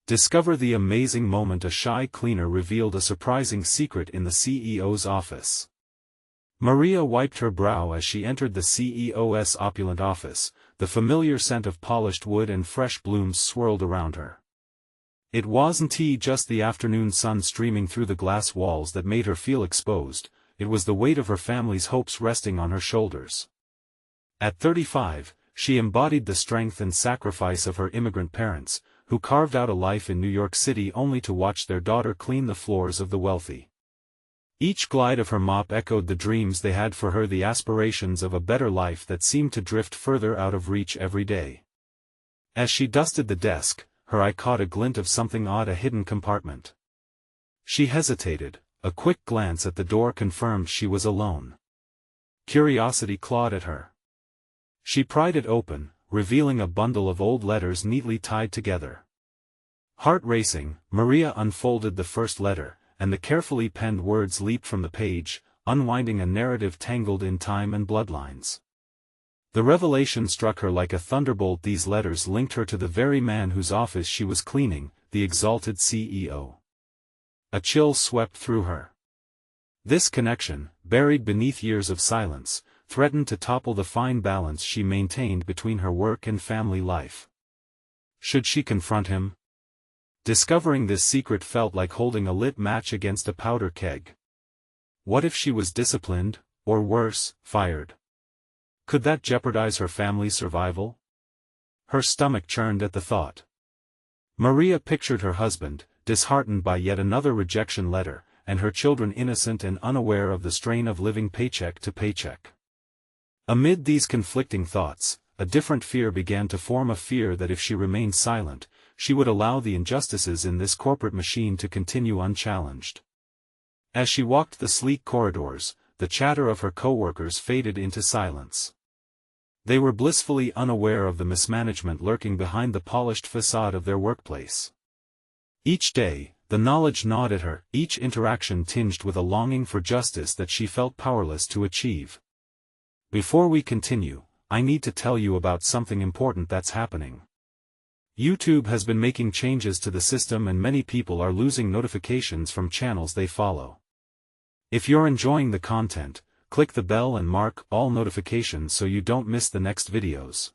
Discover the amazing moment a shy cleaner revealed a surprising secret in the CEO's office. Maria wiped her brow as she entered the CEO's opulent office. The familiar scent of polished wood and fresh blooms swirled around her. It wasn't just the afternoon sun streaming through the glass walls that made her feel exposed, it was the weight of her family's hopes resting on her shoulders. At 35, she embodied the strength and sacrifice of her immigrant parents, who carved out a life in New York City only to watch their daughter clean the floors of the wealthy. Each glide of her mop echoed the dreams they had for her, the aspirations of a better life that seemed to drift further out of reach every day. As she dusted the desk, her eye caught a glint of something odd, a hidden compartment. She hesitated, a quick glance at the door confirmed she was alone. Curiosity clawed at her. She pried it open, revealing a bundle of old letters neatly tied together. Heart racing, Maria unfolded the first letter, and the carefully penned words leaped from the page, unwinding a narrative tangled in time and bloodlines. The revelation struck her like a thunderbolt. These letters linked her to the very man whose office she was cleaning, the exalted CEO. A chill swept through her. This connection, buried beneath years of silence, threatened to topple the fine balance she maintained between her work and family life. Should she confront him? Discovering this secret felt like holding a lit match against a powder keg. What if she was disciplined, or worse, fired? Could that jeopardize her family's survival? Her stomach churned at the thought. Maria pictured her husband, disheartened by yet another rejection letter, and her children innocent and unaware of the strain of living paycheck to paycheck. Amid these conflicting thoughts, a different fear began to form, a fear that if she remained silent, she would allow the injustices in this corporate machine to continue unchallenged. As she walked the sleek corridors, the chatter of her coworkers faded into silence. They were blissfully unaware of the mismanagement lurking behind the polished facade of their workplace. Each day, the knowledge gnawed at her, each interaction tinged with a longing for justice that she felt powerless to achieve. Before we continue, I need to tell you about something important that's happening. YouTube has been making changes to the system and many people are losing notifications from channels they follow. If you're enjoying the content, click the bell and mark all notifications so you don't miss the next videos.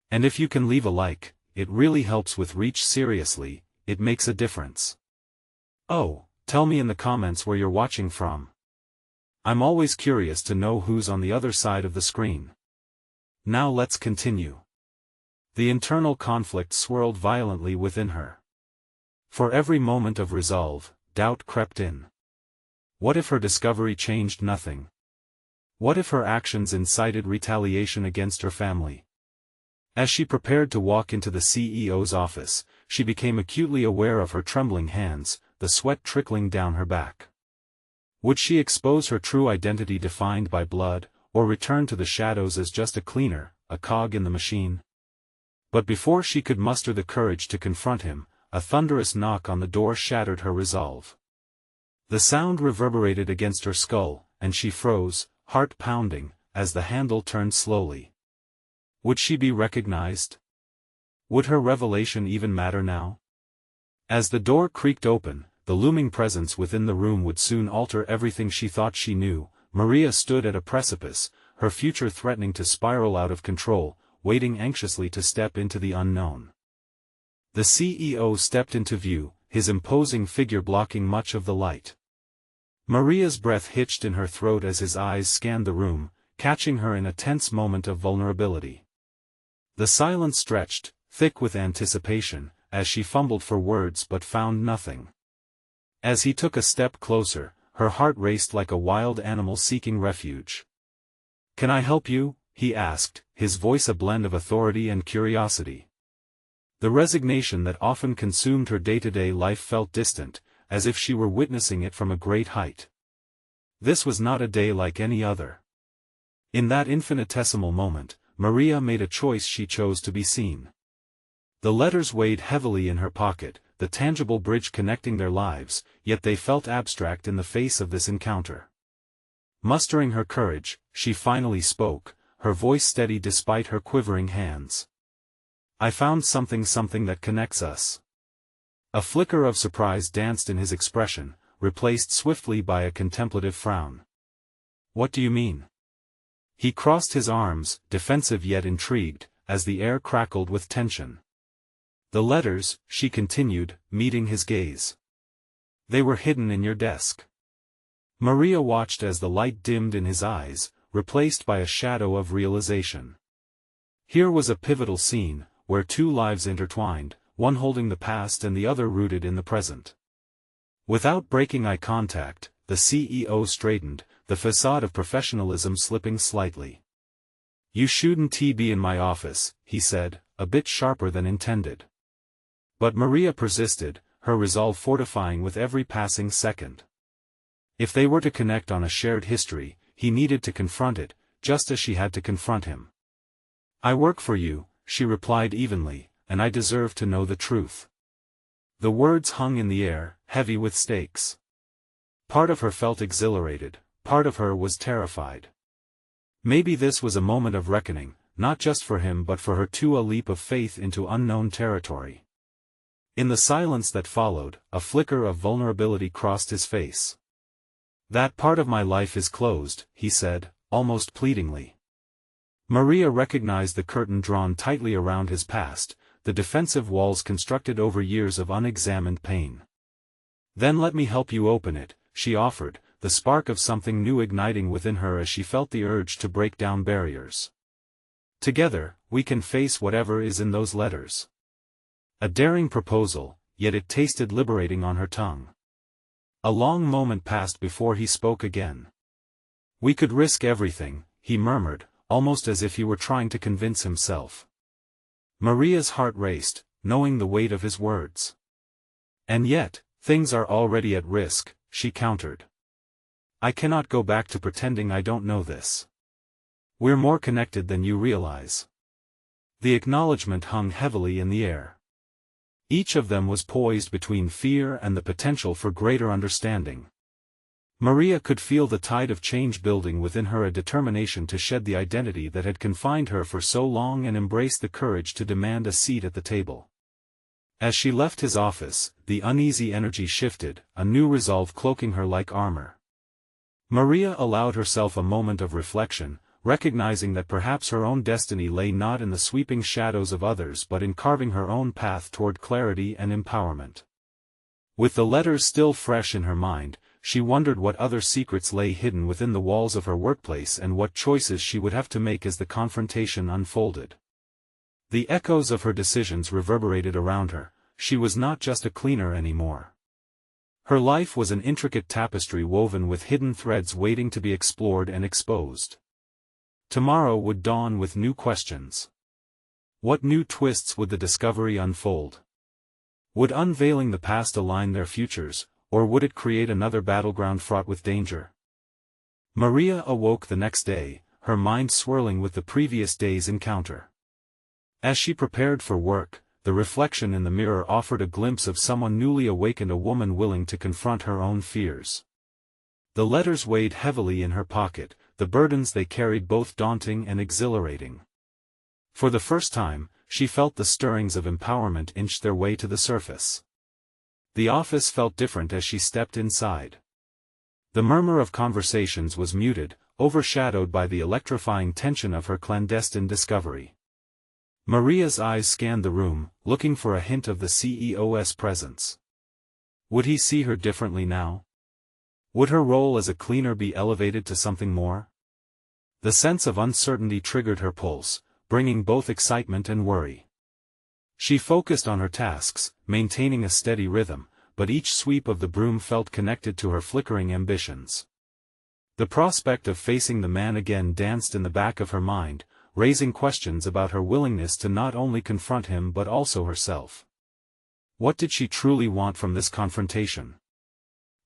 And if you can leave a like, it really helps with reach. Seriously, it makes a difference. Oh, tell me in the comments where you're watching from. I'm always curious to know who's on the other side of the screen. Now let's continue. The internal conflict swirled violently within her. For every moment of resolve, doubt crept in. What if her discovery changed nothing? What if her actions incited retaliation against her family? As she prepared to walk into the CEO's office, she became acutely aware of her trembling hands, the sweat trickling down her back. Would she expose her true identity defined by blood, or return to the shadows as just a cleaner, a cog in the machine? But before she could muster the courage to confront him, a thunderous knock on the door shattered her resolve. The sound reverberated against her skull, and she froze, heart pounding, as the handle turned slowly. Would she be recognized? Would her revelation even matter now? As the door creaked open, the looming presence within the room would soon alter everything she thought she knew. Maria stood at a precipice, her future threatening to spiral out of control, waiting anxiously to step into the unknown. The CEO stepped into view, his imposing figure blocking much of the light. Maria's breath hitched in her throat as his eyes scanned the room, catching her in a tense moment of vulnerability. The silence stretched, thick with anticipation, as she fumbled for words but found nothing. As he took a step closer, her heart raced like a wild animal seeking refuge. "Can I help you?" he asked, his voice a blend of authority and curiosity. The resignation that often consumed her day-to-day life felt distant, as if she were witnessing it from a great height. This was not a day like any other. In that infinitesimal moment, Maria made a choice. She chose to be seen. The letters weighed heavily in her pocket, the tangible bridge connecting their lives, yet they felt abstract in the face of this encounter. Mustering her courage, she finally spoke, her voice steady despite her quivering hands. "I found something that connects us." A flicker of surprise danced in his expression, replaced swiftly by a contemplative frown. What do you mean? He crossed his arms, defensive yet intrigued, as the air crackled with tension. The letters, she continued, meeting his gaze. They were hidden in your desk. Maria watched as the light dimmed in his eyes, replaced by a shadow of realization. Here was a pivotal scene, where two lives intertwined, one holding the past and the other rooted in the present. Without breaking eye contact, the CEO straightened, the facade of professionalism slipping slightly. You shouldn't be in my office, he said, a bit sharper than intended. But Maria persisted, her resolve fortifying with every passing second. If they were to connect on a shared history, he needed to confront it, just as she had to confront him. I work for you, she replied evenly, and I deserve to know the truth. The words hung in the air, heavy with stakes. Part of her felt exhilarated, part of her was terrified. Maybe this was a moment of reckoning, not just for him but for her too, a leap of faith into unknown territory. In the silence that followed, a flicker of vulnerability crossed his face. That part of my life is closed, he said, almost pleadingly. Maria recognized the curtain drawn tightly around his past, the defensive walls constructed over years of unexamined pain. Then let me help you open it, she offered, the spark of something new igniting within her as she felt the urge to break down barriers. Together, we can face whatever is in those letters. A daring proposal, yet it tasted liberating on her tongue. A long moment passed before he spoke again. We could risk everything, he murmured, almost as if he were trying to convince himself. Maria's heart raced, knowing the weight of his words. And yet, things are already at risk, she countered. I cannot go back to pretending I don't know this. We're more connected than you realize. The acknowledgement hung heavily in the air. Each of them was poised between fear and the potential for greater understanding. Maria could feel the tide of change building within her, a determination to shed the identity that had confined her for so long and embrace the courage to demand a seat at the table. As she left his office, the uneasy energy shifted, a new resolve cloaking her like armor. Maria allowed herself a moment of reflection, recognizing that perhaps her own destiny lay not in the sweeping shadows of others but in carving her own path toward clarity and empowerment. With the letters still fresh in her mind, she wondered what other secrets lay hidden within the walls of her workplace and what choices she would have to make as the confrontation unfolded. The echoes of her decisions reverberated around her. She was not just a cleaner anymore. Her life was an intricate tapestry woven with hidden threads waiting to be explored and exposed. Tomorrow would dawn with new questions. What new twists would the discovery unfold? Would unveiling the past align their futures, or would it create another battleground fraught with danger? Maria awoke the next day, her mind swirling with the previous day's encounter. As she prepared for work, the reflection in the mirror offered a glimpse of someone newly awakened, a woman willing to confront her own fears. The letters weighed heavily in her pocket, the burdens they carried both daunting and exhilarating. For the first time, she felt the stirrings of empowerment inch their way to the surface. The office felt different as she stepped inside. The murmur of conversations was muted, overshadowed by the electrifying tension of her clandestine discovery. Maria's eyes scanned the room, looking for a hint of the CEO's presence. Would he see her differently now? Would her role as a cleaner be elevated to something more? The sense of uncertainty triggered her pulse, bringing both excitement and worry. She focused on her tasks, maintaining a steady rhythm, but each sweep of the broom felt connected to her flickering ambitions. The prospect of facing the man again danced in the back of her mind, raising questions about her willingness to not only confront him but also herself. What did she truly want from this confrontation?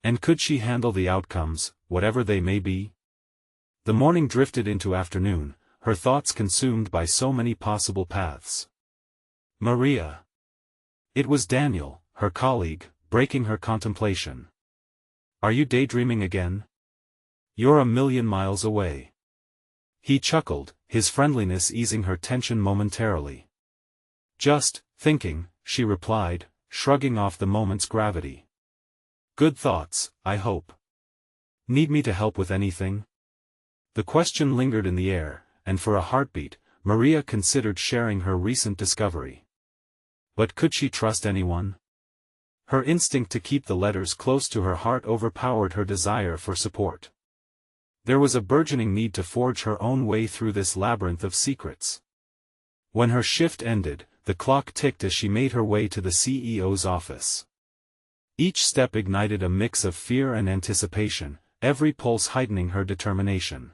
And could she handle the outcomes, whatever they may be? The morning drifted into afternoon, her thoughts consumed by so many possible paths. Maria. It was Daniel, her colleague, breaking her contemplation. Are you daydreaming again? You're a million miles away. He chuckled, his friendliness easing her tension momentarily. Just thinking, she replied, shrugging off the moment's gravity. Good thoughts, I hope. Need me to help with anything? The question lingered in the air, and for a heartbeat, Maria considered sharing her recent discovery. But could she trust anyone? Her instinct to keep the letters close to her heart overpowered her desire for support. There was a burgeoning need to forge her own way through this labyrinth of secrets. When her shift ended, the clock ticked as she made her way to the CEO's office. Each step ignited a mix of fear and anticipation, every pulse heightening her determination.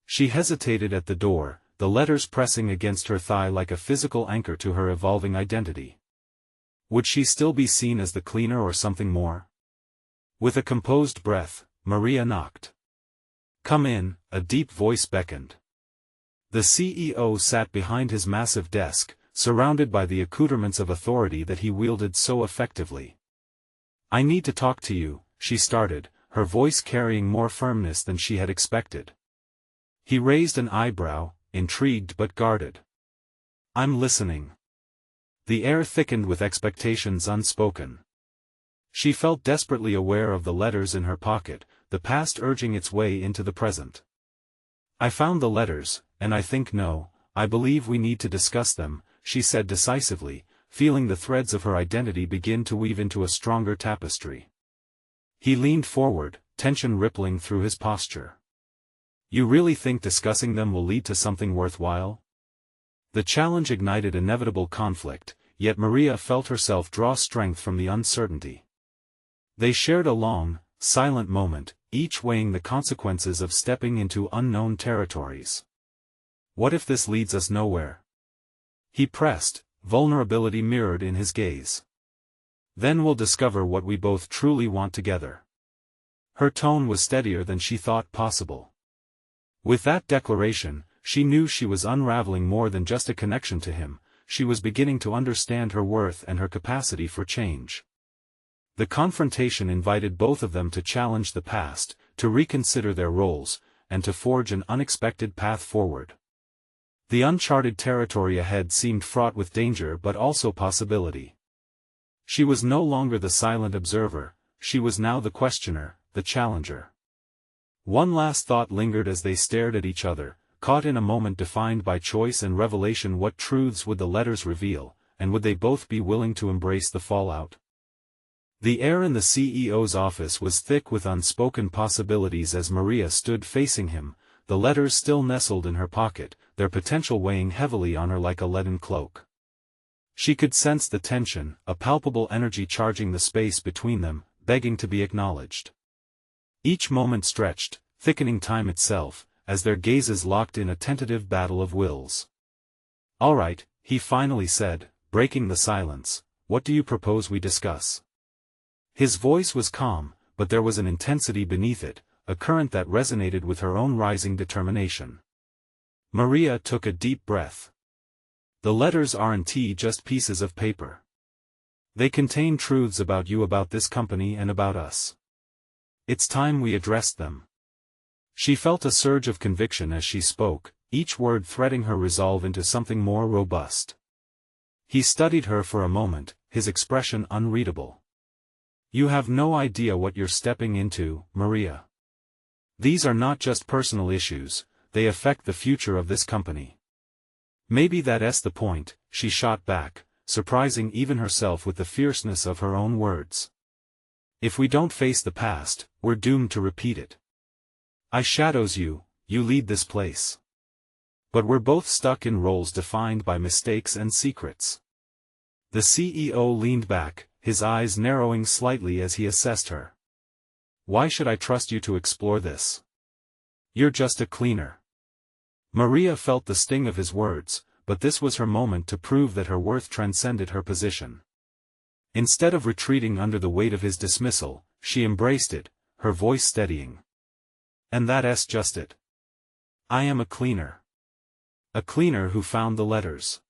She hesitated at the door, the letters pressing against her thigh like a physical anchor to her evolving identity. Would she still be seen as the cleaner or something more? With a composed breath, Maria knocked. "Come in," a deep voice beckoned. The CEO sat behind his massive desk, surrounded by the accoutrements of authority that he wielded so effectively. "I need to talk to you," she started, her voice carrying more firmness than she had expected. He raised an eyebrow, intrigued but guarded. "I'm listening." The air thickened with expectations unspoken. She felt desperately aware of the letters in her pocket, the past urging its way into the present. "I found the letters, and I believe we need to discuss them," she said decisively, feeling the threads of her identity begin to weave into a stronger tapestry. He leaned forward, tension rippling through his posture. "You really think discussing them will lead to something worthwhile?" The challenge ignited inevitable conflict, yet Maria felt herself draw strength from the uncertainty. They shared a long, silent moment, each weighing the consequences of stepping into unknown territories. "What if this leads us nowhere?" he pressed, vulnerability mirrored in his gaze. "Then we'll discover what we both truly want together." Her tone was steadier than she thought possible. With that declaration, she knew she was unraveling more than just a connection to him, she was beginning to understand her worth and her capacity for change. The confrontation invited both of them to challenge the past, to reconsider their roles, and to forge an unexpected path forward. The uncharted territory ahead seemed fraught with danger but also possibility. She was no longer the silent observer, she was now the questioner, the challenger. One last thought lingered as they stared at each other, caught in a moment defined by choice and revelation. What truths would the letters reveal, and would they both be willing to embrace the fallout? The air in the CEO's office was thick with unspoken possibilities as Maria stood facing him, the letters still nestled in her pocket, their potential weighing heavily on her like a leaden cloak. She could sense the tension, a palpable energy charging the space between them, begging to be acknowledged. Each moment stretched, thickening time itself, as their gazes locked in a tentative battle of wills. "All right," he finally said, breaking the silence, "what do you propose we discuss?" His voice was calm, but there was an intensity beneath it, a current that resonated with her own rising determination. Maria took a deep breath. "The letters aren't just pieces of paper. They contain truths about you, about this company, and about us. It's time we addressed them." She felt a surge of conviction as she spoke, each word threading her resolve into something more robust. He studied her for a moment, his expression unreadable. "You have no idea what you're stepping into, Maria. These are not just personal issues, they affect the future of this company." "Maybe that's the point," she shot back, surprising even herself with the fierceness of her own words. "If we don't face the past, we're doomed to repeat it. I shadows you, you lead this place. But we're both stuck in roles defined by mistakes and secrets." The CEO leaned back, his eyes narrowing slightly as he assessed her. "Why should I trust you to explore this? You're just a cleaner." Maria felt the sting of his words, but this was her moment to prove that her worth transcended her position. Instead of retreating under the weight of his dismissal, she embraced it, her voice steadying. "And that's just it. I am a cleaner. A cleaner who found the letters.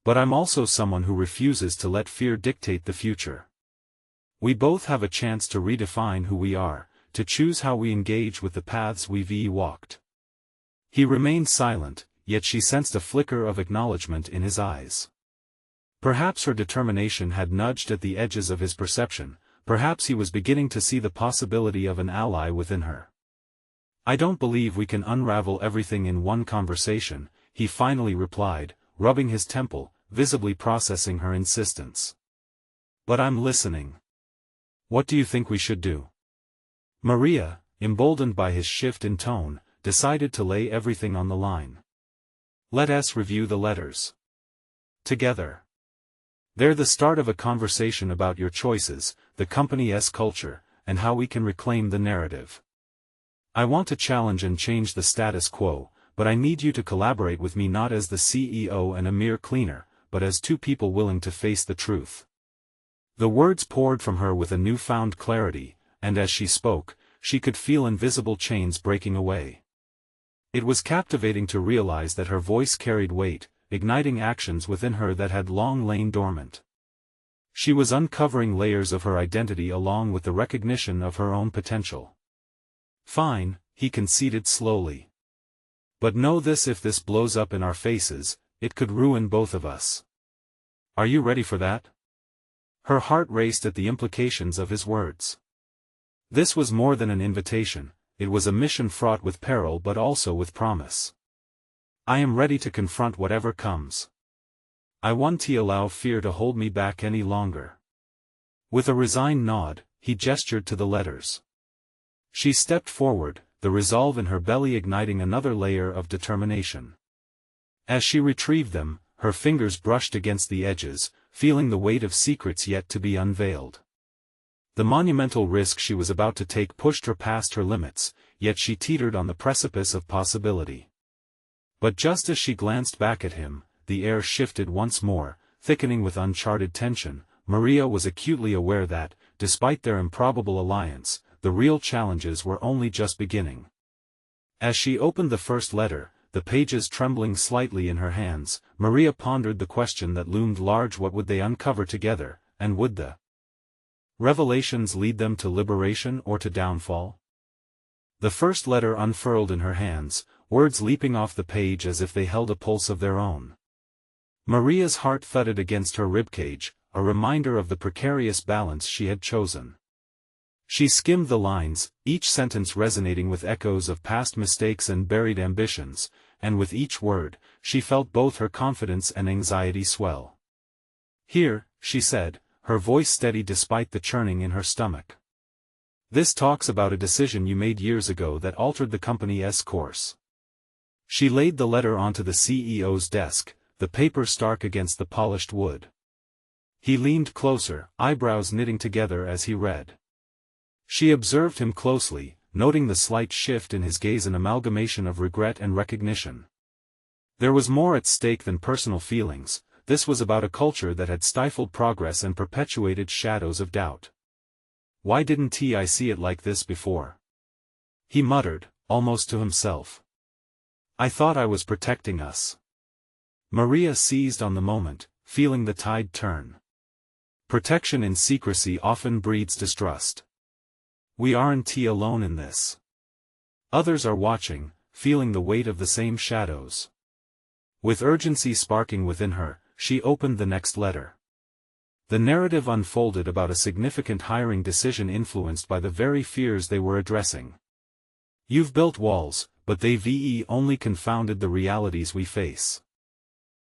But I'm also someone who refuses to let fear dictate the future. We both have a chance to redefine who we are, to choose how we engage with the paths we've walked." He remained silent, yet she sensed a flicker of acknowledgement in his eyes. Perhaps her determination had nudged at the edges of his perception, perhaps he was beginning to see the possibility of an ally within her. "I don't believe we can unravel everything in one conversation," he finally replied, rubbing his temple, visibly processing her insistence. "But I'm listening. What do you think we should do?" Maria, emboldened by his shift in tone, decided to lay everything on the line. "Let us review the letters together. They're the start of a conversation about your choices, the company's culture, and how we can reclaim the narrative. I want to challenge and change the status quo, but I need you to collaborate with me not as the CEO and a mere cleaner, but as two people willing to face the truth." The words poured from her with a newfound clarity, and as she spoke, she could feel invisible chains breaking away. It was captivating to realize that her voice carried weight, igniting actions within her that had long lain dormant. She was uncovering layers of her identity along with the recognition of her own potential. "Fine," he conceded slowly. "But know this: if this blows up in our faces, it could ruin both of us. Are you ready for that?" Her heart raced at the implications of his words. This was more than an invitation, it was a mission fraught with peril but also with promise. "I am ready to confront whatever comes. I won't allow fear to hold me back any longer." With a resigned nod, he gestured to the letters. She stepped forward, the resolve in her belly igniting another layer of determination. As she retrieved them, her fingers brushed against the edges, feeling the weight of secrets yet to be unveiled. The monumental risk she was about to take pushed her past her limits, yet she teetered on the precipice of possibility. But just as she glanced back at him, the air shifted once more, thickening with uncharted tension. Maria was acutely aware that, despite their improbable alliance, the real challenges were only just beginning. As she opened the first letter, the pages trembling slightly in her hands, Maria pondered the question that loomed large: what would they uncover together, and would the revelations lead them to liberation or to downfall? The first letter unfurled in her hands, words leaping off the page as if they held a pulse of their own. Maria's heart thudded against her ribcage, a reminder of the precarious balance she had chosen. She skimmed the lines, each sentence resonating with echoes of past mistakes and buried ambitions, and with each word, she felt both her confidence and anxiety swell. "Here," she said, her voice steady despite the churning in her stomach. "This talks about a decision you made years ago that altered the company's course." She laid the letter onto the CEO's desk, the paper stark against the polished wood. He leaned closer, eyebrows knitting together as he read. She observed him closely, noting the slight shift in his gaze, an amalgamation of regret and recognition. There was more at stake than personal feelings. This was about a culture that had stifled progress and perpetuated shadows of doubt. "Why didn't I see it like this before?" he muttered, almost to himself. "I thought I was protecting us." Maria seized on the moment, feeling the tide turn. Protection in secrecy often breeds distrust. "We aren't alone in this. Others are watching, feeling the weight of the same shadows." With urgency sparking within her, she opened the next letter. The narrative unfolded about a significant hiring decision influenced by the very fears they were addressing. "You've built walls, but they've only confounded the realities we face.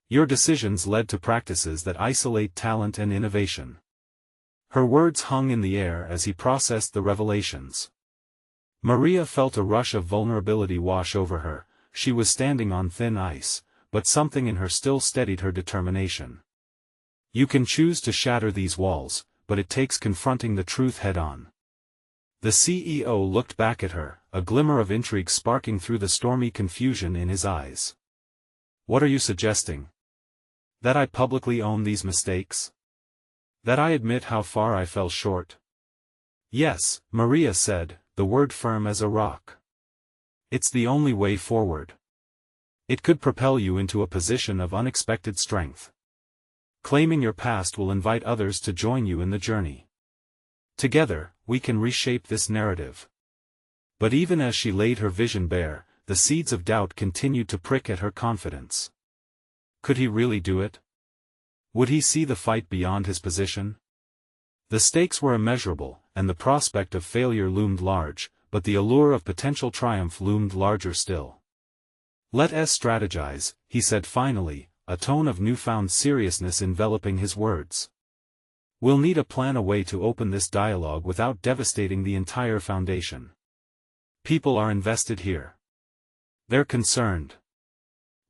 Your decisions led to practices that isolate talent and innovation." Her words hung in the air as he processed the revelations. Maria felt a rush of vulnerability wash over her. She was standing on thin ice, but something in her still steadied her determination. "You can choose to shatter these walls, but it takes confronting the truth head-on." The CEO looked back at her, a glimmer of intrigue sparking through the stormy confusion in his eyes. "What are you suggesting? That I publicly own these mistakes? That I admit how far I fell short?" "Yes," Maria said, the word firm as a rock. "It's the only way forward. It could propel you into a position of unexpected strength. Claiming your past will invite others to join you in the journey. Together, we can reshape this narrative." But even as she laid her vision bare, the seeds of doubt continued to prick at her confidence. Could he really do it? Would he see the fight beyond his position? The stakes were immeasurable, and the prospect of failure loomed large, but the allure of potential triumph loomed larger still. "Let us strategize," he said finally, a tone of newfound seriousness enveloping his words. "We'll need a plan, a way to open this dialogue without devastating the entire foundation. People are invested here. They're concerned."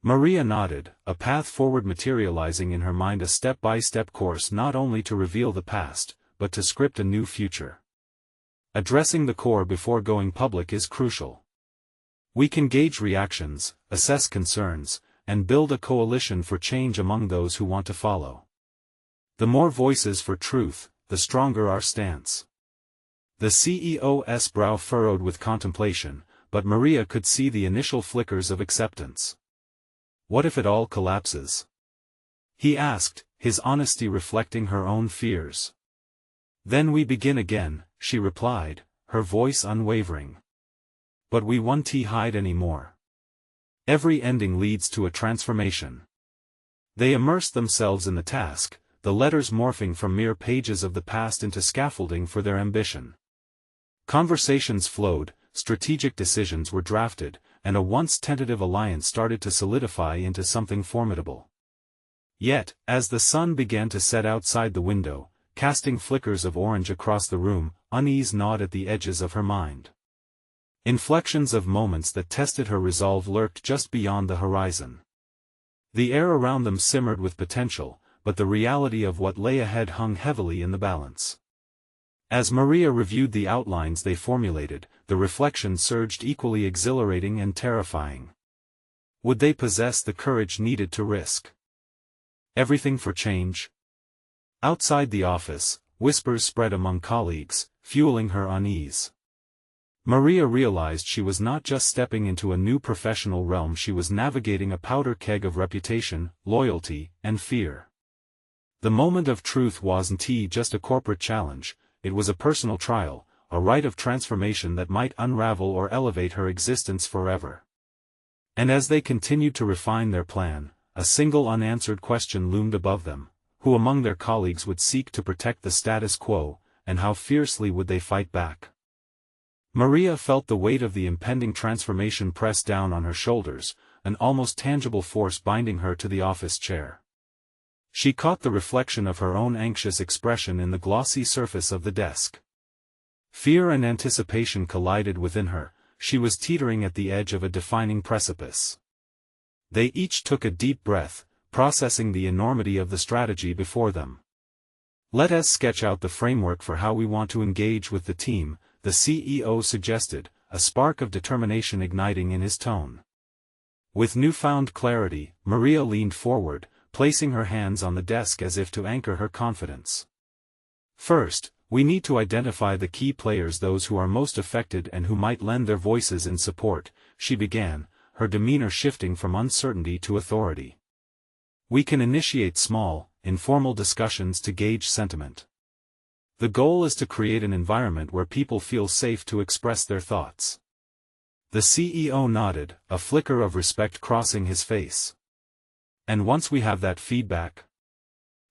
Maria nodded, a path forward materializing in her mind, a step-by-step course not only to reveal the past, but to script a new future. Addressing the core before going public is crucial. We can gauge reactions, assess concerns, and build a coalition for change among those who want to follow. The more voices for truth, the stronger our stance. The CEO's brow furrowed with contemplation, but Maria could see the initial flickers of acceptance. "What if it all collapses?" he asked, his honesty reflecting her own fears. "Then we begin again," she replied, her voice unwavering. "But we won't hide anymore. Every ending leads to a transformation." They immersed themselves in the task, the letters morphing from mere pages of the past into scaffolding for their ambition. Conversations flowed, strategic decisions were drafted, and a once tentative alliance started to solidify into something formidable. Yet, as the sun began to set outside the window, casting flickers of orange across the room, unease gnawed at the edges of her mind. Inflections of moments that tested her resolve lurked just beyond the horizon. The air around them simmered with potential, but the reality of what lay ahead hung heavily in the balance. As Maria reviewed the outlines they formulated, the reflection surged, equally exhilarating and terrifying. Would they possess the courage needed to risk everything for change? Outside the office, whispers spread among colleagues, fueling her unease. Maria realized she was not just stepping into a new professional realm, she was navigating a powder keg of reputation, loyalty, and fear. The moment of truth wasn't just a corporate challenge, it was a personal trial, a rite of transformation that might unravel or elevate her existence forever. And as they continued to refine their plan, a single unanswered question loomed above them: who among their colleagues would seek to protect the status quo, and how fiercely would they fight back? Maria felt the weight of the impending transformation press down on her shoulders, an almost tangible force binding her to the office chair. She caught the reflection of her own anxious expression in the glossy surface of the desk. Fear and anticipation collided within her, she was teetering at the edge of a defining precipice. They each took a deep breath, processing the enormity of the strategy before them. "Let us sketch out the framework for how we want to engage with the team," the CEO suggested, a spark of determination igniting in his tone. With newfound clarity, Maria leaned forward, placing her hands on the desk as if to anchor her confidence. "First, we need to identify the key players, those who are most affected and who might lend their voices in support," she began, her demeanor shifting from uncertainty to authority. "We can initiate small, informal discussions to gauge sentiment. The goal is to create an environment where people feel safe to express their thoughts." The CEO nodded, a flicker of respect crossing his face. "And once we have that feedback,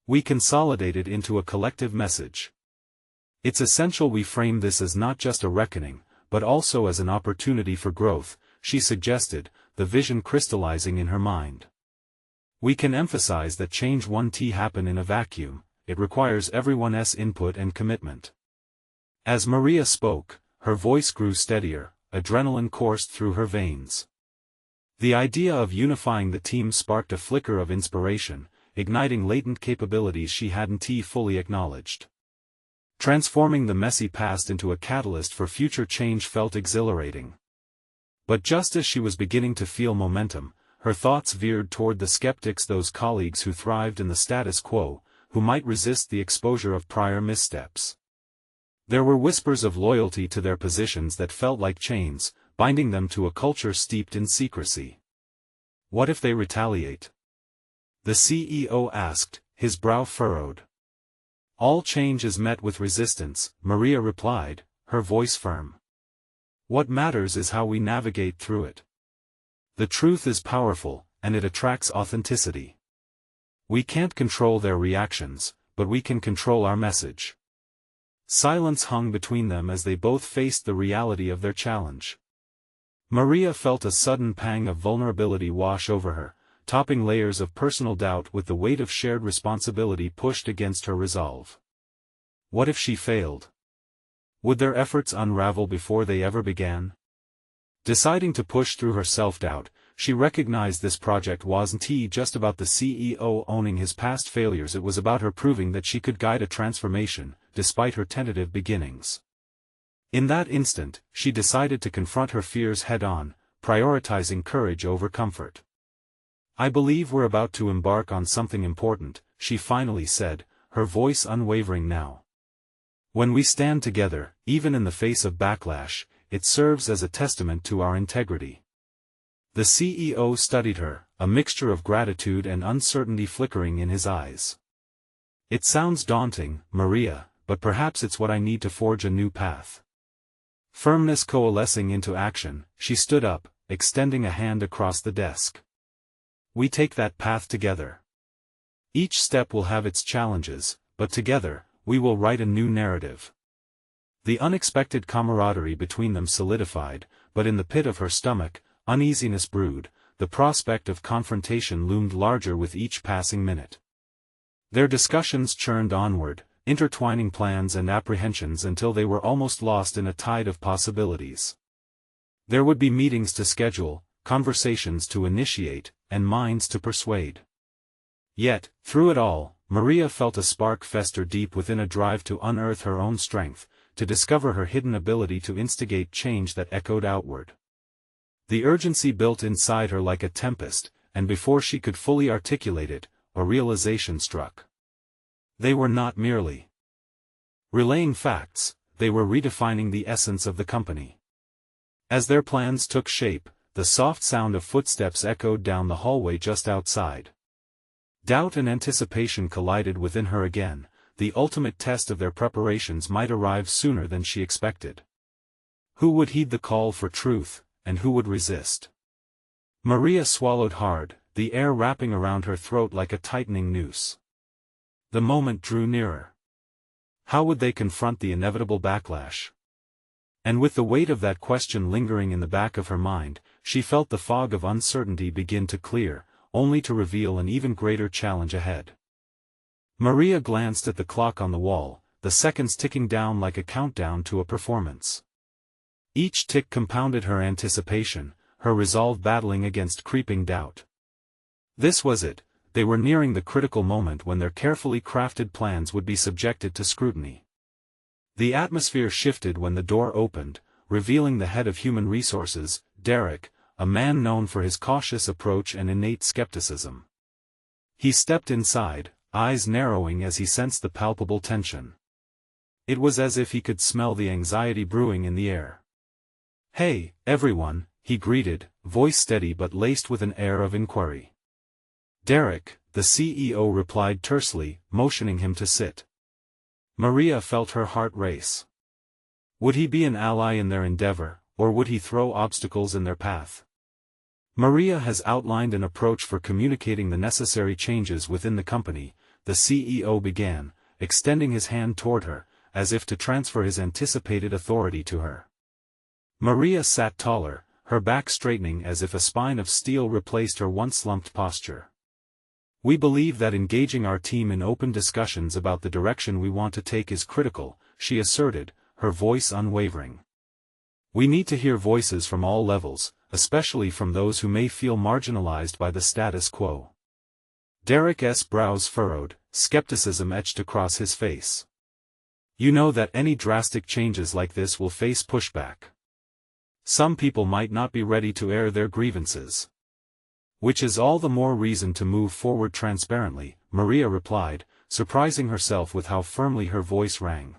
we consolidate it into a collective message. It's essential we frame this as not just a reckoning, but also as an opportunity for growth," she suggested, the vision crystallizing in her mind. "We can emphasize that change won't happen in a vacuum, it requires everyone's input and commitment." As Maria spoke, her voice grew steadier, adrenaline coursed through her veins. The idea of unifying the team sparked a flicker of inspiration, igniting latent capabilities she hadn't fully acknowledged. Transforming the messy past into a catalyst for future change felt exhilarating. But just as she was beginning to feel momentum, her thoughts veered toward the skeptics, those colleagues who thrived in the status quo, who might resist the exposure of prior missteps. There were whispers of loyalty to their positions that felt like chains, binding them to a culture steeped in secrecy. "What if they retaliate?" the CEO asked, his brow furrowed. "All change is met with resistance," Maria replied, her voice firm. "What matters is how we navigate through it. The truth is powerful, and it attracts authenticity. We can't control their reactions, but we can control our message. Silence hung between them as they both faced the reality of their challenge. Maria felt a sudden pang of vulnerability wash over her, topping layers of personal doubt with the weight of shared responsibility pushed against her resolve. What if she failed? Would their efforts unravel before they ever began? Deciding to push through her self-doubt, she recognized this project wasn't just about the CEO owning his past failures. It was about her proving that she could guide a transformation, despite her tentative beginnings. In that instant, she decided to confront her fears head-on, prioritizing courage over comfort. I believe we're about to embark on something important, she finally said, her voice unwavering now. When we stand together, even in the face of backlash, it serves as a testament to our integrity. The CEO studied her, a mixture of gratitude and uncertainty flickering in his eyes. It sounds daunting, Maria, but perhaps it's what I need to forge a new path. Firmness coalescing into action, she stood up, extending a hand across the desk. We take that path together. Each step will have its challenges, but together, we will write a new narrative. The unexpected camaraderie between them solidified, but in the pit of her stomach, uneasiness brewed. The prospect of confrontation loomed larger with each passing minute. Their discussions churned onward, intertwining plans and apprehensions until they were almost lost in a tide of possibilities. There would be meetings to schedule, conversations to initiate, and minds to persuade. Yet, through it all, Maria felt a spark fester deep within, a drive to unearth her own strength, to discover her hidden ability to instigate change that echoed outward. The urgency built inside her like a tempest, and before she could fully articulate it, a realization struck. They were not merely relaying facts, they were redefining the essence of the company. As their plans took shape, the soft sound of footsteps echoed down the hallway just outside. Doubt and anticipation collided within her again. The ultimate test of their preparations might arrive sooner than she expected. Who would heed the call for truth, and who would resist? Maria swallowed hard, the air wrapping around her throat like a tightening noose. The moment drew nearer. How would they confront the inevitable backlash? And with the weight of that question lingering in the back of her mind, she felt the fog of uncertainty begin to clear, only to reveal an even greater challenge ahead. Maria glanced at the clock on the wall, the seconds ticking down like a countdown to a performance. Each tick compounded her anticipation, her resolve battling against creeping doubt. This was it, they were nearing the critical moment when their carefully crafted plans would be subjected to scrutiny. The atmosphere shifted when the door opened, revealing the head of human resources, Derek, a man known for his cautious approach and innate skepticism. He stepped inside, eyes narrowing as he sensed the palpable tension. It was as if he could smell the anxiety brewing in the air. "Hey, everyone," he greeted, voice steady but laced with an air of inquiry. "Derek," the CEO replied tersely, motioning him to sit. Maria felt her heart race. Would he be an ally in their endeavor, or would he throw obstacles in their path? Maria has outlined an approach for communicating the necessary changes within the company, the CEO began, extending his hand toward her, as if to transfer his anticipated authority to her. Maria sat taller, her back straightening as if a spine of steel replaced her once slumped posture. "We believe that engaging our team in open discussions about the direction we want to take is critical," she asserted, her voice unwavering. "We need to hear voices from all levels, especially from those who may feel marginalized by the status quo." Derek's brows furrowed, skepticism etched across his face. "You know that any drastic changes like this will face pushback. Some people might not be ready to air their grievances. Which is all the more reason to move forward transparently," Maria replied, surprising herself with how firmly her voice rang.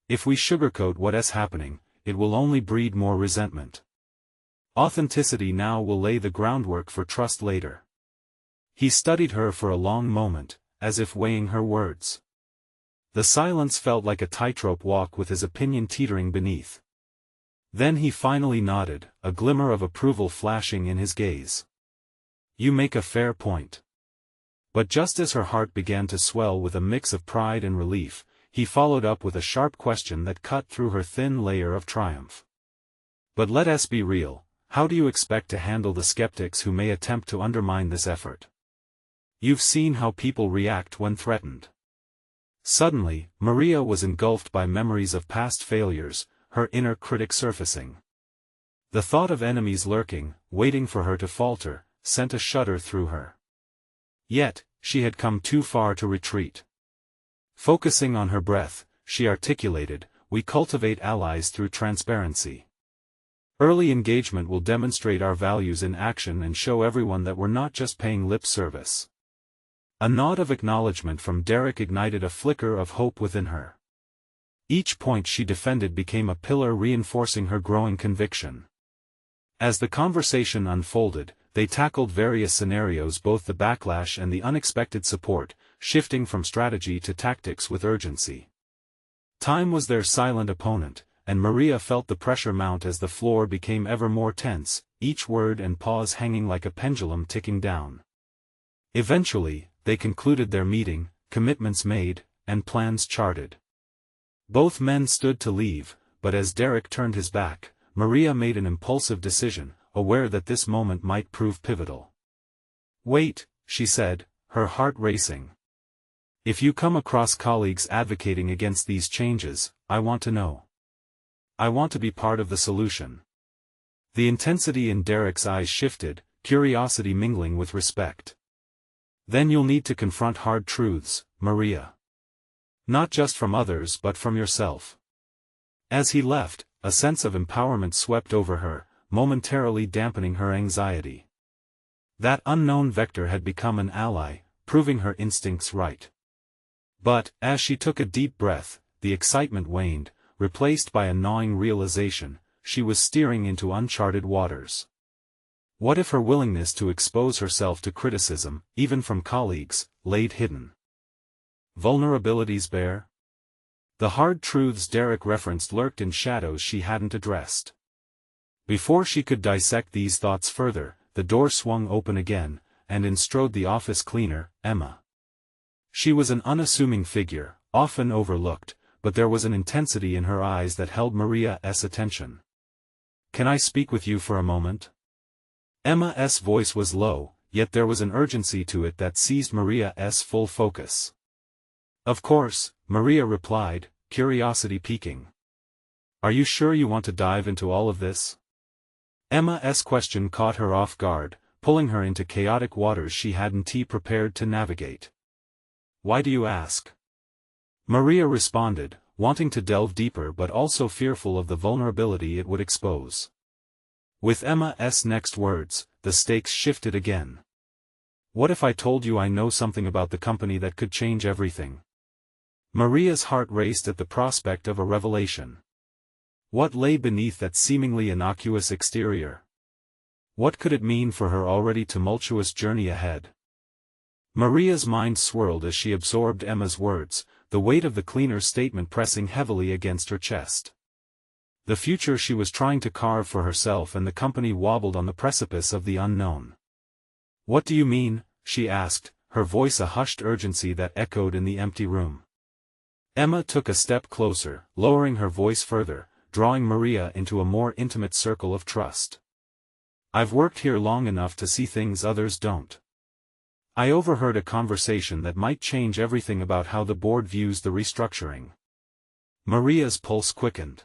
"If we sugarcoat what is happening, it will only breed more resentment. Authenticity now will lay the groundwork for trust later." He studied her for a long moment, as if weighing her words. The silence felt like a tightrope walk with his opinion teetering beneath. Then he finally nodded, a glimmer of approval flashing in his gaze. "You make a fair point. But just as her heart began to swell with a mix of pride and relief, he followed up with a sharp question that cut through her thin layer of triumph. But let us be real, how do you expect to handle the skeptics who may attempt to undermine this effort? You've seen how people react when threatened. Suddenly, Maria was engulfed by memories of past failures, her inner critic surfacing. The thought of enemies lurking, waiting for her to falter, sent a shudder through her. Yet, she had come too far to retreat. Focusing on her breath, she articulated, "We cultivate allies through transparency. Early engagement will demonstrate our values in action and show everyone that we're not just paying lip service." A nod of acknowledgement from Derek ignited a flicker of hope within her. Each point she defended became a pillar reinforcing her growing conviction. As the conversation unfolded, they tackled various scenarios, both the backlash and the unexpected support, shifting from strategy to tactics with urgency. Time was their silent opponent, and Maria felt the pressure mount as the floor became ever more tense, each word and pause hanging like a pendulum ticking down. Eventually, they concluded their meeting, commitments made, and plans charted. Both men stood to leave, but as Derek turned his back, Maria made an impulsive decision, aware that this moment might prove pivotal. "Wait," she said, her heart racing. "If you come across colleagues advocating against these changes, I want to know. I want to be part of the solution." The intensity in Derek's eyes shifted, curiosity mingling with respect. "Then you'll need to confront hard truths, Maria. Not just from others but from yourself." As he left, a sense of empowerment swept over her, momentarily dampening her anxiety. That unknown vector had become an ally, proving her instincts right. But, as she took a deep breath, the excitement waned, replaced by a gnawing realization, she was steering into uncharted waters. What if her willingness to expose herself to criticism, even from colleagues, laid hidden vulnerabilities bare? The hard truths Derek referenced lurked in shadows she hadn't addressed. Before she could dissect these thoughts further, the door swung open again, and in strode the office cleaner, Emma. She was an unassuming figure, often overlooked, but there was an intensity in her eyes that held Maria's attention. "Can I speak with you for a moment?" Emma's voice was low, yet there was an urgency to it that seized Maria's full focus. "Of course," Maria replied, curiosity piquing. "Are you sure you want to dive into all of this?" Emma's question caught her off guard, pulling her into chaotic waters she hadn't prepared to navigate. "Why do you ask?" Maria responded, wanting to delve deeper but also fearful of the vulnerability it would expose. With Emma's next words, the stakes shifted again. "What if I told you I know something about the company that could change everything?" Maria's heart raced at the prospect of a revelation. What lay beneath that seemingly innocuous exterior? What could it mean for her already tumultuous journey ahead? Maria's mind swirled as she absorbed Emma's words, the weight of the cleaner's statement pressing heavily against her chest. The future she was trying to carve for herself and the company wobbled on the precipice of the unknown. "What do you mean?" she asked, her voice a hushed urgency that echoed in the empty room. Emma took a step closer, lowering her voice further, drawing Maria into a more intimate circle of trust. "I've worked here long enough to see things others don't. I overheard a conversation that might change everything about how the board views the restructuring." Maria's pulse quickened.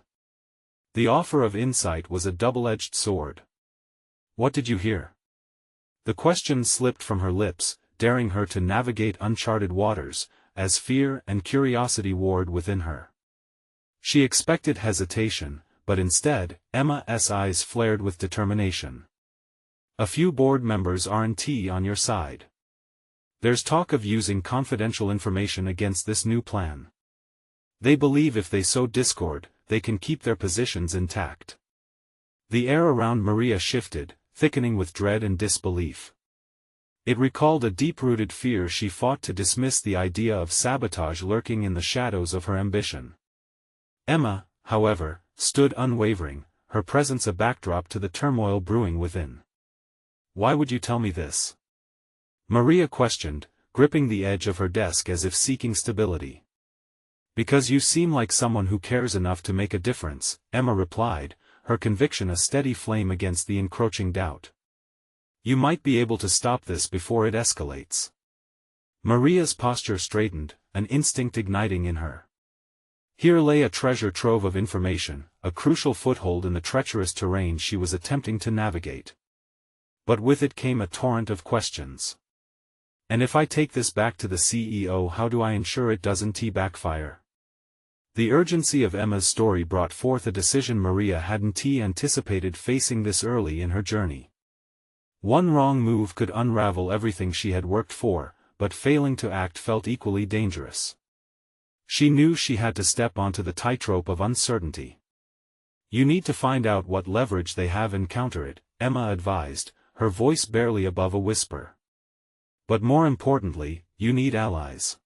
The offer of insight was a double-edged sword. "What did you hear?" The question slipped from her lips, daring her to navigate uncharted waters, as fear and curiosity warred within her. She expected hesitation, but instead, Emma's eyes flared with determination. "A few board members aren't on your side. There's talk of using confidential information against this new plan. They believe if they sow discord, they can keep their positions intact." The air around Maria shifted, thickening with dread and disbelief. It recalled a deep-rooted fear she fought to dismiss, the idea of sabotage lurking in the shadows of her ambition. Emma, however, stood unwavering, her presence a backdrop to the turmoil brewing within. "Why would you tell me this?" Maria questioned, gripping the edge of her desk as if seeking stability. "Because you seem like someone who cares enough to make a difference," Emma replied, her conviction a steady flame against the encroaching doubt. "You might be able to stop this before it escalates." Maria's posture straightened, an instinct igniting in her. Here lay a treasure trove of information, a crucial foothold in the treacherous terrain she was attempting to navigate. But with it came a torrent of questions. "And if I take this back to the CEO, how do I ensure it doesn't backfire?" The urgency of Emma's story brought forth a decision Maria hadn't anticipated facing this early in her journey. One wrong move could unravel everything she had worked for, but failing to act felt equally dangerous. She knew she had to step onto the tightrope of uncertainty. "You need to find out what leverage they have and counter it," Emma advised, her voice barely above a whisper. "But more importantly, you need allies.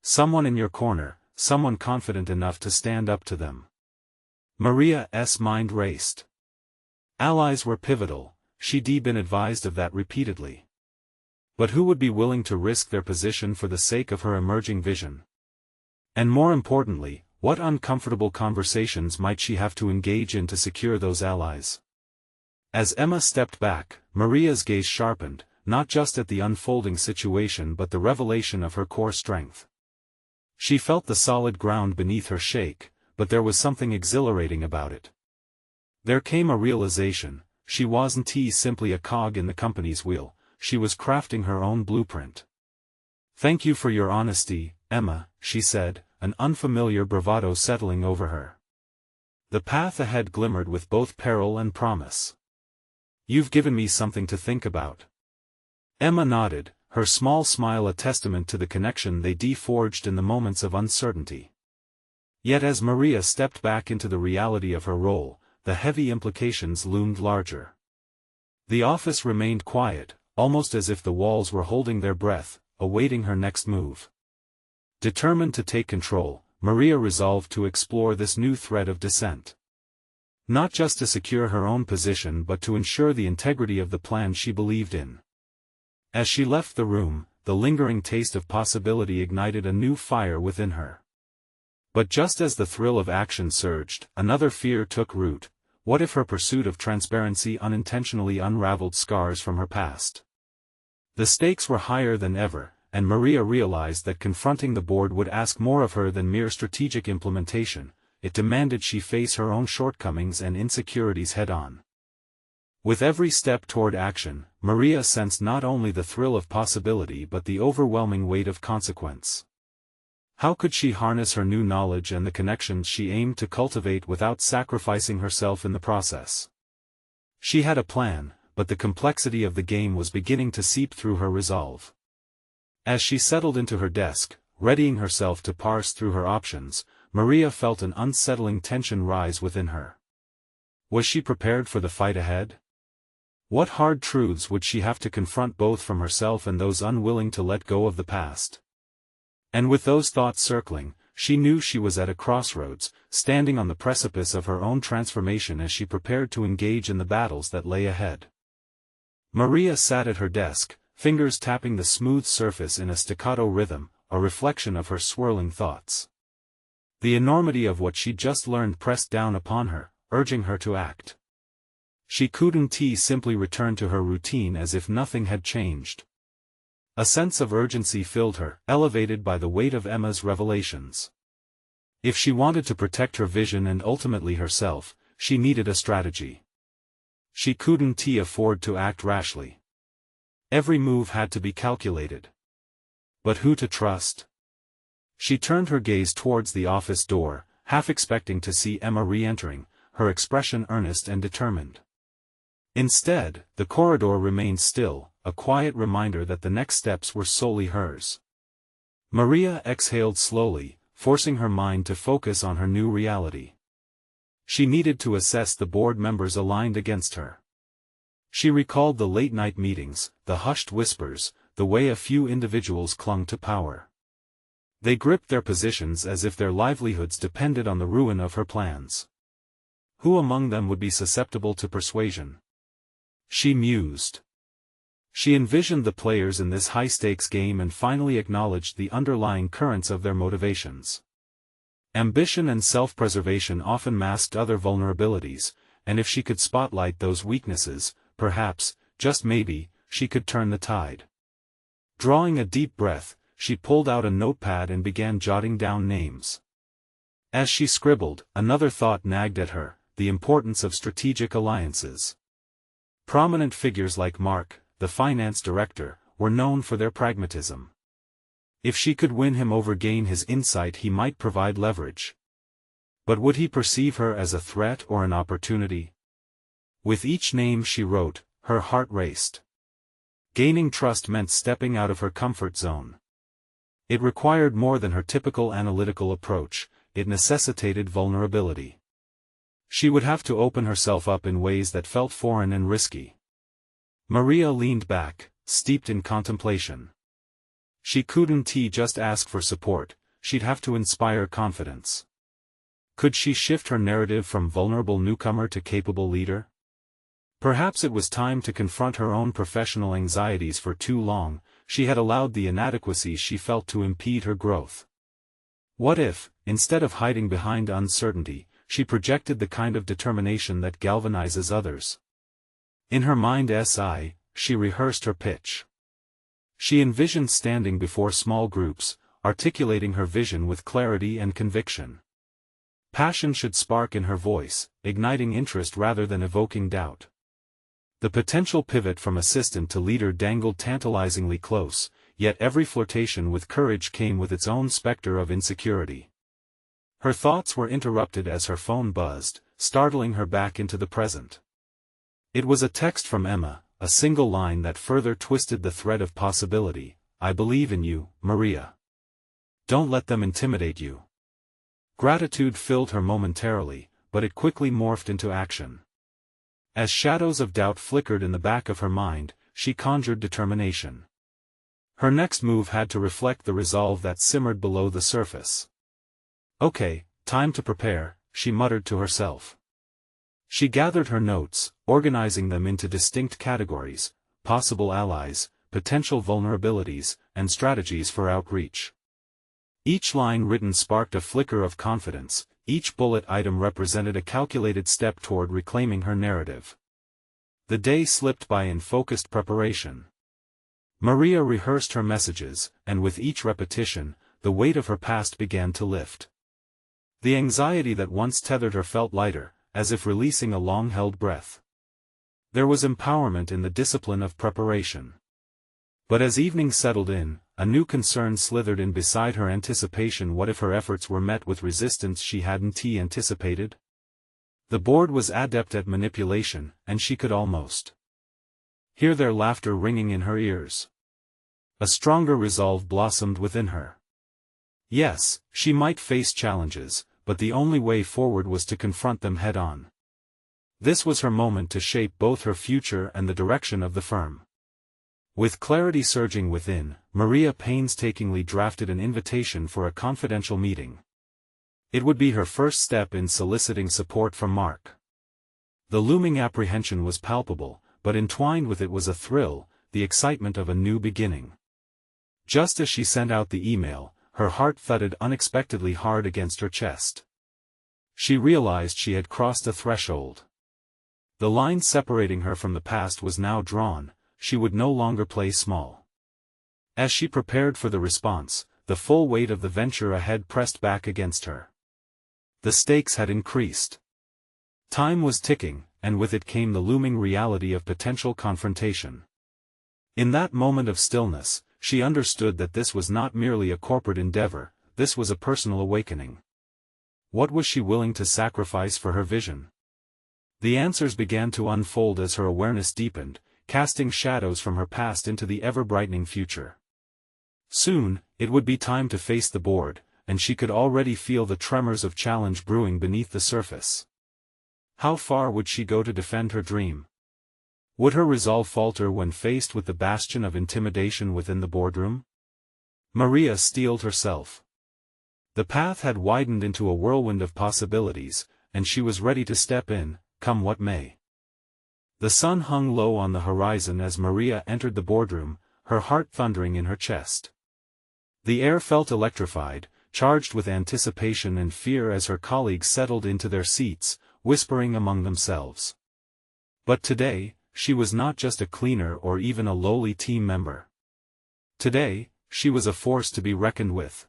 Someone in your corner, someone confident enough to stand up to them." Maria's mind raced. Allies were pivotal, she'd been advised of that repeatedly. But who would be willing to risk their position for the sake of her emerging vision? And more importantly, what uncomfortable conversations might she have to engage in to secure those allies? As Emma stepped back, Maria's gaze sharpened, not just at the unfolding situation but the revelation of her core strength. She felt the solid ground beneath her shake, but there was something exhilarating about it. There came a realization: she wasn't simply a cog in the company's wheel, she was crafting her own blueprint. "Thank you for your honesty, Emma," she said, an unfamiliar bravado settling over her. The path ahead glimmered with both peril and promise. "You've given me something to think about." Emma nodded, her small smile a testament to the connection they forged in the moments of uncertainty. Yet as Maria stepped back into the reality of her role, the heavy implications loomed larger. The office remained quiet, almost as if the walls were holding their breath, awaiting her next move. Determined to take control, Maria resolved to explore this new thread of descent. Not just to secure her own position but to ensure the integrity of the plan she believed in. As she left the room, the lingering taste of possibility ignited a new fire within her. But just as the thrill of action surged, another fear took root: what if her pursuit of transparency unintentionally unraveled scars from her past? The stakes were higher than ever, and Maria realized that confronting the board would ask more of her than mere strategic implementation. It demanded she face her own shortcomings and insecurities head-on. With every step toward action, Maria sensed not only the thrill of possibility but the overwhelming weight of consequence. How could she harness her new knowledge and the connections she aimed to cultivate without sacrificing herself in the process? She had a plan, but the complexity of the game was beginning to seep through her resolve. As she settled into her desk, readying herself to parse through her options, Maria felt an unsettling tension rise within her. Was she prepared for the fight ahead? What hard truths would she have to confront both from herself and those unwilling to let go of the past? And with those thoughts circling, she knew she was at a crossroads, standing on the precipice of her own transformation as she prepared to engage in the battles that lay ahead. Maria sat at her desk, fingers tapping the smooth surface in a staccato rhythm, a reflection of her swirling thoughts. The enormity of what she'd just learned pressed down upon her, urging her to act. She couldn't simply return to her routine as if nothing had changed. A sense of urgency filled her, elevated by the weight of Emma's revelations. If she wanted to protect her vision and ultimately herself, she needed a strategy. She couldn't afford to act rashly. Every move had to be calculated. But who to trust? She turned her gaze towards the office door, half expecting to see Emma re-entering, her expression earnest and determined. Instead, the corridor remained still, a quiet reminder that the next steps were solely hers. Maria exhaled slowly, forcing her mind to focus on her new reality. She needed to assess the board members aligned against her. She recalled the late-night meetings, the hushed whispers, the way a few individuals clung to power. They gripped their positions as if their livelihoods depended on the ruin of her plans. Who among them would be susceptible to persuasion? She mused. She envisioned the players in this high-stakes game and finally acknowledged the underlying currents of their motivations. Ambition and self-preservation often masked other vulnerabilities, and if she could spotlight those weaknesses, perhaps, just maybe, she could turn the tide. Drawing a deep breath, she pulled out a notepad and began jotting down names. As she scribbled, another thought nagged at her: the importance of strategic alliances. Prominent figures like Mark, the finance director, were known for their pragmatism. If she could win him over, gain his insight, he might provide leverage. But would he perceive her as a threat or an opportunity? With each name she wrote, her heart raced. Gaining trust meant stepping out of her comfort zone. It required more than her typical analytical approach, it necessitated vulnerability. She would have to open herself up in ways that felt foreign and risky. Maria leaned back, steeped in contemplation. She couldn't just ask for support, she'd have to inspire confidence. Could she shift her narrative from vulnerable newcomer to capable leader? Perhaps it was time to confront her own professional anxieties. For too long, she had allowed the inadequacies she felt to impede her growth. What if, instead of hiding behind uncertainty, she projected the kind of determination that galvanizes others? In her mind's eye, she rehearsed her pitch. She envisioned standing before small groups, articulating her vision with clarity and conviction. Passion should spark in her voice, igniting interest rather than evoking doubt. The potential pivot from assistant to leader dangled tantalizingly close, yet every flirtation with courage came with its own specter of insecurity. Her thoughts were interrupted as her phone buzzed, startling her back into the present. It was a text from Emma, a single line that further twisted the thread of possibility: "I believe in you, Maria. Don't let them intimidate you." Gratitude filled her momentarily, but it quickly morphed into action. As shadows of doubt flickered in the back of her mind, she conjured determination. Her next move had to reflect the resolve that simmered below the surface. "Okay, time to prepare," she muttered to herself. She gathered her notes, organizing them into distinct categories: possible allies, potential vulnerabilities, and strategies for outreach. Each line written sparked a flicker of confidence, each bullet item represented a calculated step toward reclaiming her narrative. The day slipped by in focused preparation. Maria rehearsed her messages, and with each repetition, the weight of her past began to lift. The anxiety that once tethered her felt lighter, as if releasing a long-held breath. There was empowerment in the discipline of preparation. But as evening settled in, a new concern slithered in beside her anticipation. What if her efforts were met with resistance she hadn't anticipated? The board was adept at manipulation, and she could almost hear their laughter ringing in her ears. A stronger resolve blossomed within her. Yes, she might face challenges, but the only way forward was to confront them head-on. This was her moment to shape both her future and the direction of the firm. With clarity surging within, Maria painstakingly drafted an invitation for a confidential meeting. It would be her first step in soliciting support from Mark. The looming apprehension was palpable, but entwined with it was a thrill, the excitement of a new beginning. Just as she sent out the email, her heart thudded unexpectedly hard against her chest. She realized she had crossed a threshold. The line separating her from the past was now drawn. She would no longer play small. As she prepared for the response, the full weight of the venture ahead pressed back against her. The stakes had increased. Time was ticking, and with it came the looming reality of potential confrontation. In that moment of stillness, she understood that this was not merely a corporate endeavor, this was a personal awakening. What was she willing to sacrifice for her vision? The answers began to unfold as her awareness deepened, casting shadows from her past into the ever-brightening future. Soon, it would be time to face the board, and she could already feel the tremors of challenge brewing beneath the surface. How far would she go to defend her dream? Would her resolve falter when faced with the bastion of intimidation within the boardroom? Maria steeled herself. The path had widened into a whirlwind of possibilities, and she was ready to step in, come what may. The sun hung low on the horizon as Maria entered the boardroom, her heart thundering in her chest. The air felt electrified, charged with anticipation and fear as her colleagues settled into their seats, whispering among themselves. But today, she was not just a cleaner or even a lowly team member. Today, she was a force to be reckoned with.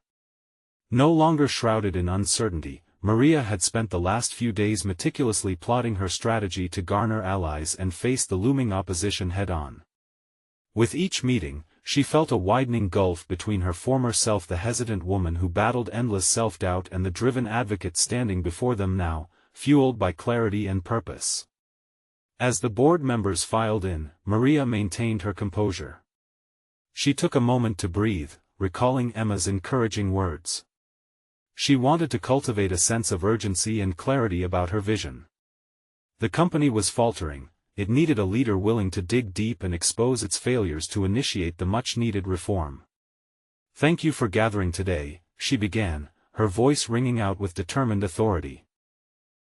No longer shrouded in uncertainty, Maria had spent the last few days meticulously plotting her strategy to garner allies and face the looming opposition head-on. With each meeting, she felt a widening gulf between her former self, the hesitant woman who battled endless self-doubt, and the driven advocate standing before them now, fueled by clarity and purpose. As the board members filed in, Maria maintained her composure. She took a moment to breathe, recalling Emma's encouraging words. She wanted to cultivate a sense of urgency and clarity about her vision. The company was faltering. It needed a leader willing to dig deep and expose its failures to initiate the much-needed reform. "Thank you for gathering today," she began, her voice ringing out with determined authority.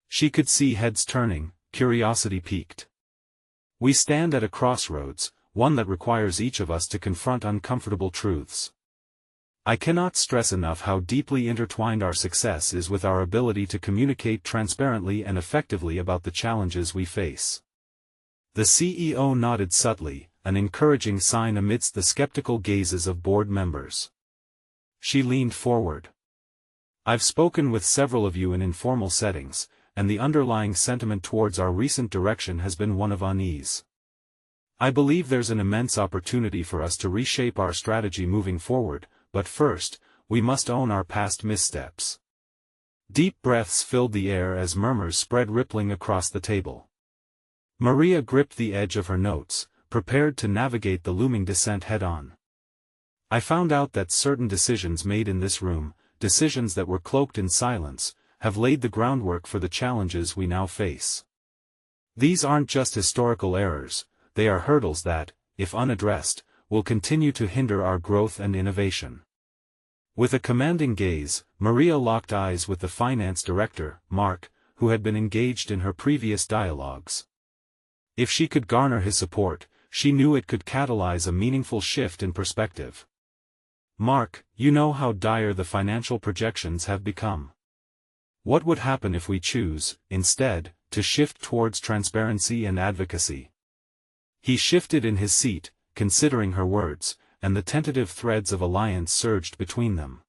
She could see heads turning, curiosity piqued. "We stand at a crossroads, one that requires each of us to confront uncomfortable truths. I cannot stress enough how deeply intertwined our success is with our ability to communicate transparently and effectively about the challenges we face." The CEO nodded subtly, an encouraging sign amidst the skeptical gazes of board members. She leaned forward. "I've spoken with several of you in informal settings, and the underlying sentiment towards our recent direction has been one of unease. I believe there's an immense opportunity for us to reshape our strategy moving forward, but first, we must own our past missteps." Deep breaths filled the air as murmurs spread rippling across the table. Maria gripped the edge of her notes, prepared to navigate the looming descent head-on. "I found out that certain decisions made in this room, decisions that were cloaked in silence, have laid the groundwork for the challenges we now face. These aren't just historical errors, they are hurdles that, if unaddressed, will continue to hinder our growth and innovation." With a commanding gaze, Maria locked eyes with the finance director, Mark, who had been engaged in her previous dialogues. If she could garner his support, she knew it could catalyze a meaningful shift in perspective. "Mark, you know how dire the financial projections have become. What would happen if we choose, instead, to shift towards transparency and advocacy?" He shifted in his seat, considering her words, and the tentative threads of alliance surged between them.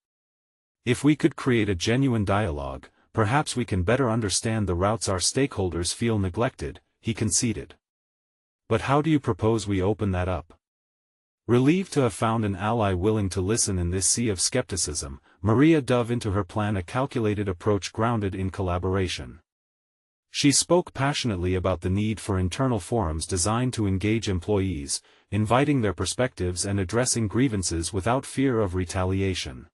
"If we could create a genuine dialogue, perhaps we can better understand the routes our stakeholders feel neglected," he conceded. "But how do you propose we open that up?" Relieved to have found an ally willing to listen in this sea of skepticism, Maria dove into her plan, a calculated approach grounded in collaboration. She spoke passionately about the need for internal forums designed to engage employees, inviting their perspectives and addressing grievances without fear of retaliation.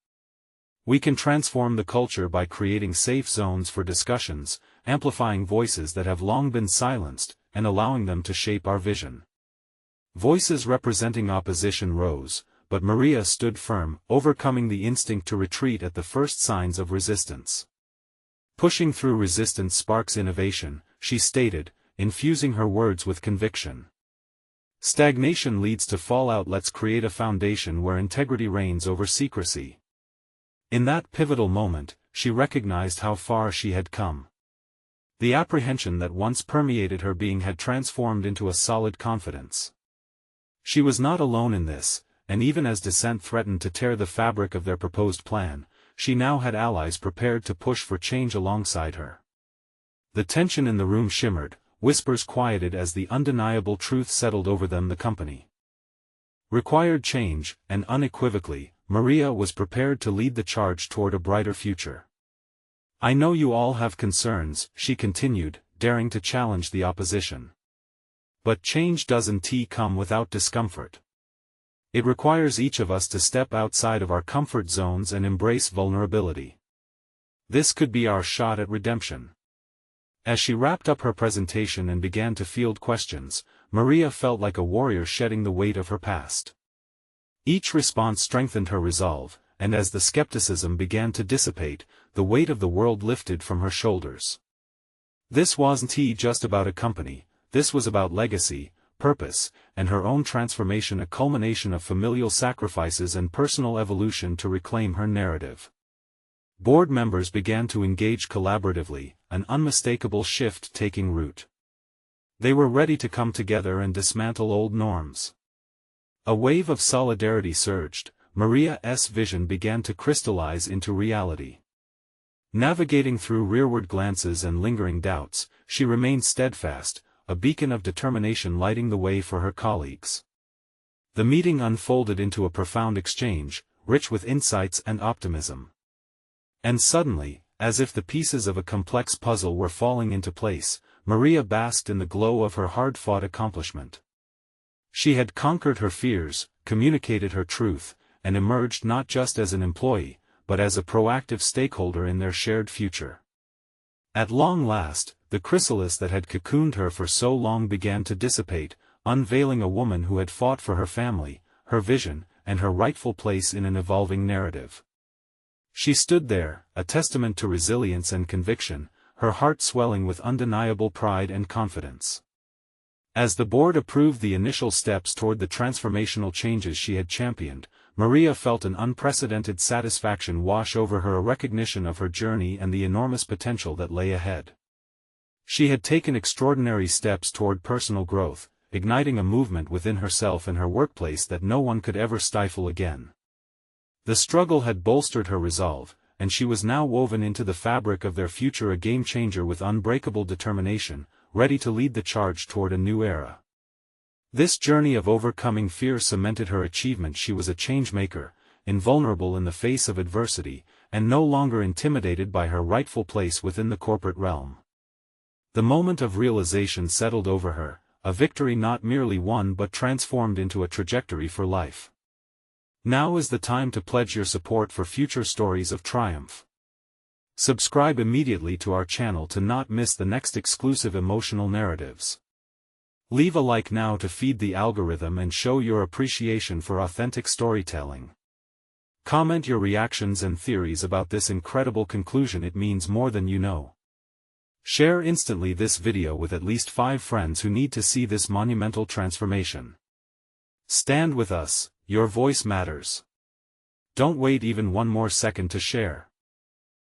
"We can transform the culture by creating safe zones for discussions, amplifying voices that have long been silenced, and allowing them to shape our vision." Voices representing opposition rose, but Maria stood firm, overcoming the instinct to retreat at the first signs of resistance. "Pushing through resistance sparks innovation," she stated, infusing her words with conviction. "Stagnation leads to fallout. Let's create a foundation where integrity reigns over secrecy." In that pivotal moment, she recognized how far she had come. The apprehension that once permeated her being had transformed into a solid confidence. She was not alone in this, and even as dissent threatened to tear the fabric of their proposed plan, she now had allies prepared to push for change alongside her. The tension in the room shimmered, whispers quieted as the undeniable truth settled over them. The company required change, and unequivocally, Maria was prepared to lead the charge toward a brighter future. "I know you all have concerns," she continued, daring to challenge the opposition. "But change doesn't come without discomfort. It requires each of us to step outside of our comfort zones and embrace vulnerability. This could be our shot at redemption." As she wrapped up her presentation and began to field questions, Maria felt like a warrior shedding the weight of her past. Each response strengthened her resolve, and as the skepticism began to dissipate, the weight of the world lifted from her shoulders. This wasn't just about a company, this was about legacy, purpose, and her own transformation, a culmination of familial sacrifices and personal evolution to reclaim her narrative. Board members began to engage collaboratively, an unmistakable shift taking root. They were ready to come together and dismantle old norms. A wave of solidarity surged, Maria's vision began to crystallize into reality. Navigating through rearward glances and lingering doubts, she remained steadfast, a beacon of determination lighting the way for her colleagues. The meeting unfolded into a profound exchange, rich with insights and optimism. And suddenly, as if the pieces of a complex puzzle were falling into place, Maria basked in the glow of her hard-fought accomplishment. She had conquered her fears, communicated her truth, and emerged not just as an employee, but as a proactive stakeholder in their shared future. At long last, the chrysalis that had cocooned her for so long began to dissipate, unveiling a woman who had fought for her family, her vision, and her rightful place in an evolving narrative. She stood there, a testament to resilience and conviction, her heart swelling with undeniable pride and confidence. As the board approved the initial steps toward the transformational changes she had championed, Maria felt an unprecedented satisfaction wash over her, a recognition of her journey and the enormous potential that lay ahead. She had taken extraordinary steps toward personal growth, igniting a movement within herself and her workplace that no one could ever stifle again. The struggle had bolstered her resolve, and she was now woven into the fabric of their future, a game-changer with unbreakable determination, ready to lead the charge toward a new era. This journey of overcoming fear cemented her achievement. She was a changemaker, invulnerable in the face of adversity, and no longer intimidated by her rightful place within the corporate realm. The moment of realization settled over her, a victory not merely won but transformed into a trajectory for life. Now is the time to pledge your support for future stories of triumph. Subscribe immediately to our channel to not miss the next exclusive emotional narratives. Leave a like now to feed the algorithm and show your appreciation for authentic storytelling. Comment your reactions and theories about this incredible conclusion, it means more than you know. Share instantly this video with at least 5 friends who need to see this monumental transformation. Stand with us, your voice matters. Don't wait even one more second to share.